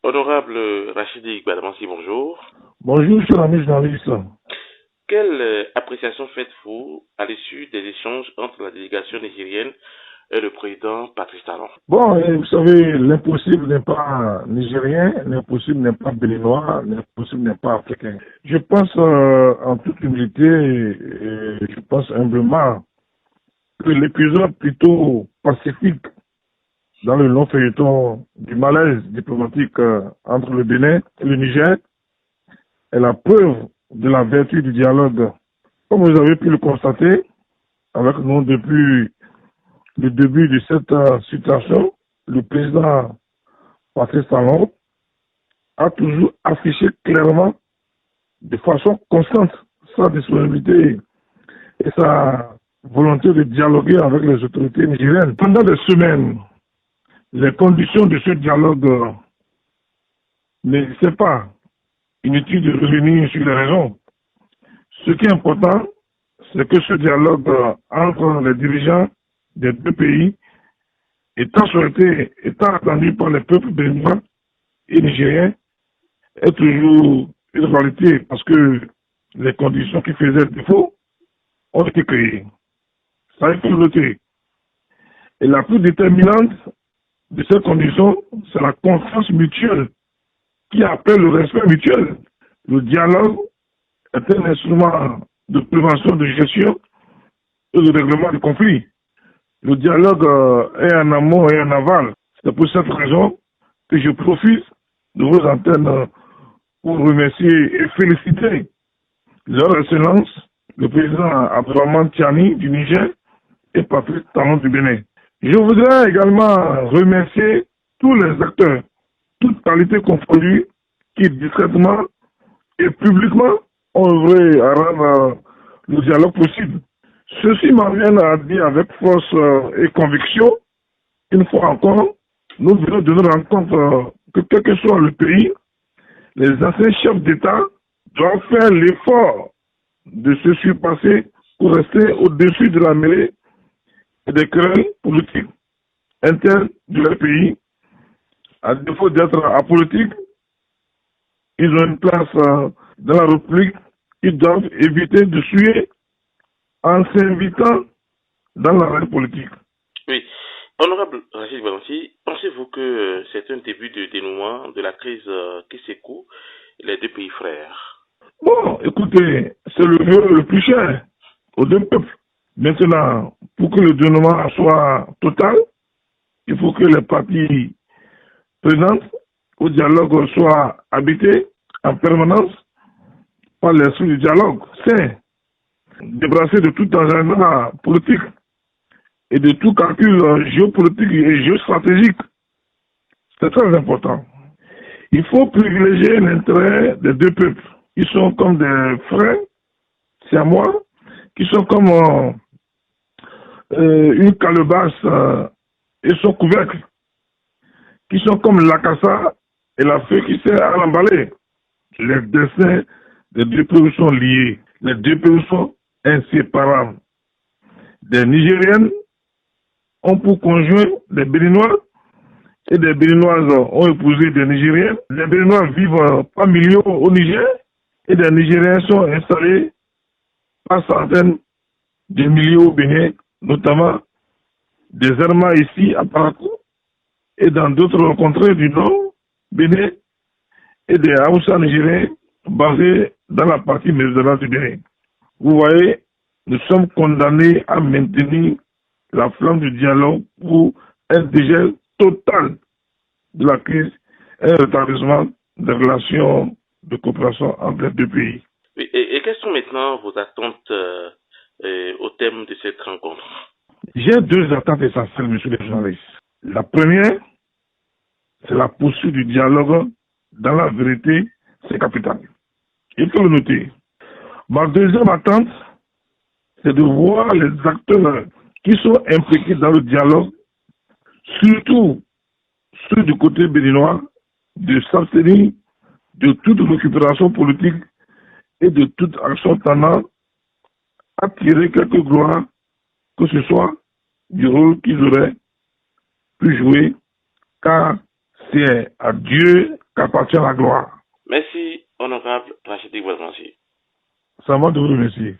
Honorable Rachidi Gbadamansi, bonjour. Bonjour, cher ami journaliste. Quelle appréciation faites-vous à l'issue des échanges entre la délégation nigérienne et le président Patrice Talon? Bon, vous savez, l'impossible n'est pas nigérien, l'impossible n'est pas béninois, l'impossible n'est pas africain. Je pense en toute humilité, et je pense humblement que l'épisode plutôt pacifique dans le long feuilleton du malaise diplomatique entre le Bénin et le Niger est la preuve de la vertu du dialogue. Comme vous avez pu le constater avec nous depuis le début de cette situation, le président Patrice Talon a toujours affiché clairement, de façon constante, sa disponibilité et sa volonté de dialoguer avec les autorités nigériennes. Pendant des semaines, les conditions de ce dialogue n'existaient pas. Inutile de revenir sur les raisons. Ce qui est important, c'est que ce dialogue entre les dirigeants des deux pays, étant souhaité, étant attendu par les peuples béninois et nigériens, est toujours une réalité parce que les conditions qui faisaient défaut ont été créées. Ça, il faut le noter. Et la plus déterminante de ces conditions, c'est la confiance mutuelle qui appelle le respect mutuel. Le dialogue est un instrument de prévention, de gestion et de règlement du conflit. Le dialogue est en amont et en aval. C'est pour cette raison que je profite de vos antennes pour remercier et féliciter leur excellence, le président Abdourahmane Tiani du Niger et Patrice Talon du Bénin. Je voudrais également remercier tous les acteurs, toutes qualités confondues, qui discrètement et publiquement ont œuvré à rendre le dialogue possible. Ceci m'amène à dire avec force et conviction, une fois encore, nous venons de nous rendre compte que quel que soit le pays, les anciens chefs d'État doivent faire l'effort de se surpasser pour rester au-dessus de la mêlée et des querelles politiques internes de leur pays. À défaut d'être apolitiques, ils ont une place dans la République. Ils doivent éviter de suer en s'invitant dans l'arène politique. Oui. Honorable Rachid Gbadamansi, pensez-vous que c'est un début de dénouement de la crise qui secoue les deux pays frères? Bon, écoutez, c'est le vœu le plus cher aux deux peuples. Maintenant, pour que le dénouement soit total, il faut que les parties présentes au dialogue soient habitées en permanence par l'esprit du dialogue. C'est débarrasser de tout agenda politique et de tout calcul géopolitique et géostratégique. C'est très important. Il faut privilégier l'intérêt des deux peuples. Ils sont comme des frères, c'est à moi, qui sont comme une calebasse et son couvercle, qui sont comme l'acassa et la feuille qui sert à l'emballer. Les destins des deux peuples sont liés. Les deux peuples sont inséparables. Des Nigériennes ont pour conjoint des Béninois et des Béninoises ont épousé des Nigériens. Les Béninois vivent par millions au Niger et des Nigériens sont installés par centaines de milliers au Bénin, notamment des Armas ici à Parakou et dans d'autres contrées du nord, Bénin, et des Haoussa nigériens basés dans la partie méridionale du Bénin. Vous voyez, nous sommes condamnés à maintenir la flamme du dialogue pour un dégel total de la crise et un rétablissement des relations de coopération entre les deux pays. Oui, et quelles sont maintenant vos attentes au thème de cette rencontre? J'ai deux attentes essentielles, monsieur le journaliste. La première, c'est la poursuite du dialogue dans la vérité, c'est capital. Il faut le noter. Ma deuxième attente, c'est de voir les acteurs qui sont impliqués dans le dialogue, surtout ceux du côté béninois, de s'abstenir de toute récupération politique et de toute action tendant à tirer quelque gloire, que ce soit du rôle qu'ils auraient pu jouer, car C'est à Dieu qu'appartient la gloire. Merci, honorable Rachid Balmansi. C'est à moi de vous remercier.